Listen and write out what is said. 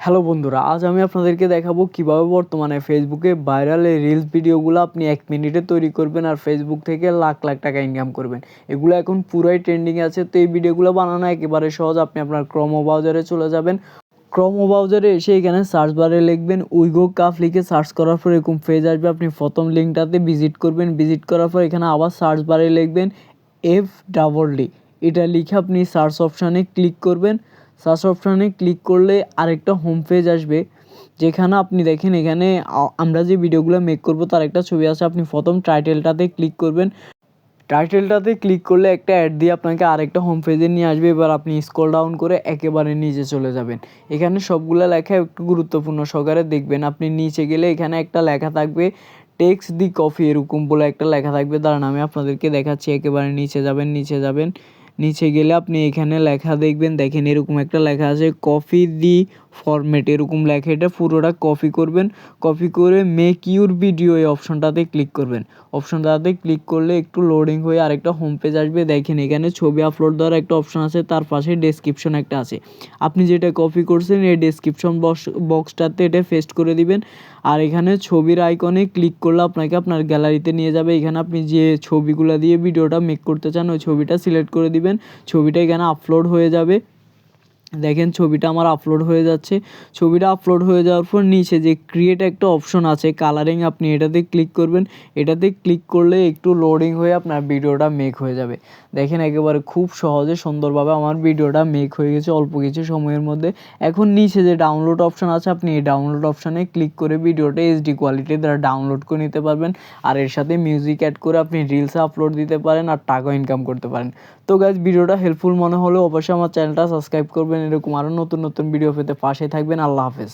Hello বন্ধুরা, আজ আমি আপনাদেরকে দেখাবো কিভাবে বর্তমানে ফেসবুকে ভাইরাল এই রিলস ভিডিওগুলো আপনি 1 মিনিটে তৈরি করবেন আর ফেসবুক থেকে লাখ লাখ টাকা ইনকাম করবেন। এগুলো এখন পুরাই ট্রেন্ডিংয়ে আছে। তো এই ভিডিওগুলো বানানো একেবারে সহজ। আপনি আপনার ক্রোম ব্রাউজারে চলে যাবেন। ক্রোম ব্রাউজারে এসে এখানে সার্চ বারে লিখবেন উইগো কাফ লিখে সার্চ করার পর এরকম পেজ আসবে। আপনি প্রথম লিঙ্কটাতে ভিজিট করবেন। ভিজিট করার পর এখানে আবার সার্চ বারে লিখবেন FDD, এটা লিখে আপনি সার্চ অপশানে ক্লিক করবেন। সার্চ অপশানে ক্লিক করলে আরেকটা হোম পেজ আসবে, যেখানে আপনি দেখেন এখানে আমরা যে ভিডিওগুলো মেক করব তার একটা ছবি আছে। আপনি প্রথম টাইটেলটাতে ক্লিক করবেন। টাইটেলটাতে ক্লিক করলে একটা অ্যাড দিয়ে আপনাকে আরেকটা হোম পেজে নিয়ে আসবে। এবার আপনি স্ক্রল ডাউন করে একেবারে নিচে চলে যাবেন। এখানে সবগুলো লেখা একটু গুরুত্বপূর্ণ সহকারে দেখবেন। আপনি নিচে গেলে এখানে একটা লেখা থাকবে টেক্স দি কফি, এরকম বলে একটা লেখা থাকবে। দাঁড়ান আমি আপনাদেরকে দেখাচ্ছি। একেবারে নিচে যাবেন। নিচে গেলে আপনি এখানে লেখা দেখবেন, দেখেন এরকম একটা লেখা আছে কপি দি ফরম্যাট, এরকম লেখা। এটা পুরোটা কপি করবেন। কপি করে মেক ইউর ভিডিও এই অপশনটাতে ক্লিক করবেন। অপশনটাতে ক্লিক করলে একটু লোডিং হয়ে আরেকটা হোম পেজ আসবে। দেখেন এখানে ছবি আপলোড দেওয়ার একটা অপশন আছে, তার পাশে ডেসক্রিপশন একটা আছে। আপনি যেটা কপি করছেন এই ডেসক্রিপশন বক্সটাতে এটা পেস্ট করে দিবেন। আর এখানে ছবির আইকনে ক্লিক করলে আপনাকে আপনার গ্যালারিতে নিয়ে যাবে। এখানে আপনি যে ছবিগুলো দিয়ে ভিডিওটা মেক করতে চান ওই ছবিটা সিলেক্ট করে দিবেন। ছবিটা এখানে আপলোড হয়ে যাবে। দেখেন ছবিটা আমার আপলোড হয়ে যাচ্ছে। ছবিটা আপলোড হয়ে যাওয়ার পর নিচে যে ক্রিয়েট একটা অপশন আছে কালারিং, আপনি এটাতে ক্লিক করবেন। এটাতে ক্লিক করলে একটু লোডিং হয়ে আপনার ভিডিওটা মেক হয়ে যাবে। দেখেন একেবারে খুব সহজে সুন্দরভাবে আমার ভিডিওটা মেক হয়ে গেছে অল্প কিছু সময়ের মধ্যে। এখন নিচে যে ডাউনলোড অপশন আছে আপনি এই ডাউনলোড অপশানে ক্লিক করে ভিডিওটা HD কোয়ালিটির দ্বারা ডাউনলোড করে নিতে পারবেন। আর এর সাথে মিউজিক অ্যাড করে আপনি রিলসে আপলোড দিতে পারেন আর টাকা ইনকাম করতে পারেন। তো গাইজ, ভিডিওটা হেল্পফুল মনে হলে অবশ্যই আমার চ্যানেলটা সাবস্ক্রাইব করবেন। এরকম আরও নতুন নতুন ভিডিও পেতে পাশে থাকবেন। আল্লাহ হাফেজ।